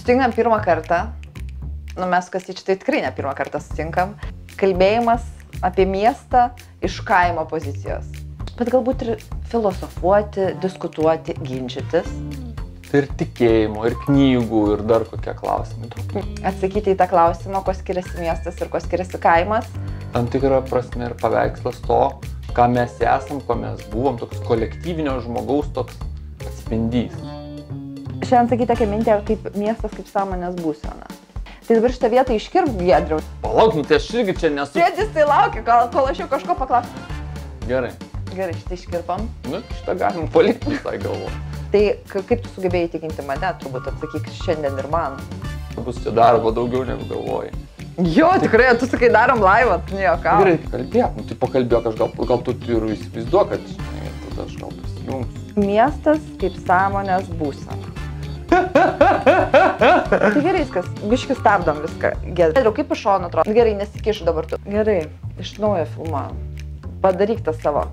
Susitinkam pirmą kartą, nu mes Kastyčiu tai tikrai ne pirmą kartą susitinkam, kalbėjimas apie miestą iš kaimo pozicijos. Bet galbūt ir filosofuoti, diskutuoti, ginčytis. Tai ir tikėjimo, ir knygų, ir dar kokie klausimai. Atsakyti į tą klausimą, kuo skiriasi miestas ir kuo skiriasi kaimas. Tam tikrą prasme ir paveikslas to, ką mes esam, ko mes buvom, toks kolektyvinio žmogaus toks atspindys. Šiandien sakyti tokią mintį, kaip miestas kaip sąmonės būsena. Tai dabar šitą vietą iškirp, Giedriau. Palauk, nu tai aš irgi čia nesu. Sėdis tai laukia, kol aš jau kažko paklausiu. Gerai. Gerai, šitą iškirpam. Nu, šitą galim palikti visai galvo. Tai kaip tu sugebėjai įtikinti mane, turbūt atsakyk šiandien ir man. Bus čia darbo daugiau negu galvojai. Jo, tikrai, tu sakai, darom laivą, tu nejuokauji. Gerai, kalbėk, nu tai pakalbėk, aš gal tu ir įsivaizduok, kad žinai, tada aš gal prisijungsiu. Miestas kaip sąmonės būsena. Tai gerai, viskas, biškis stabdom viską. Giedriau, kaip iš šono atrodo? Gerai, nesikiš dabar tu. Gerai, iš naujo filmuojam. Padaryk tą savo.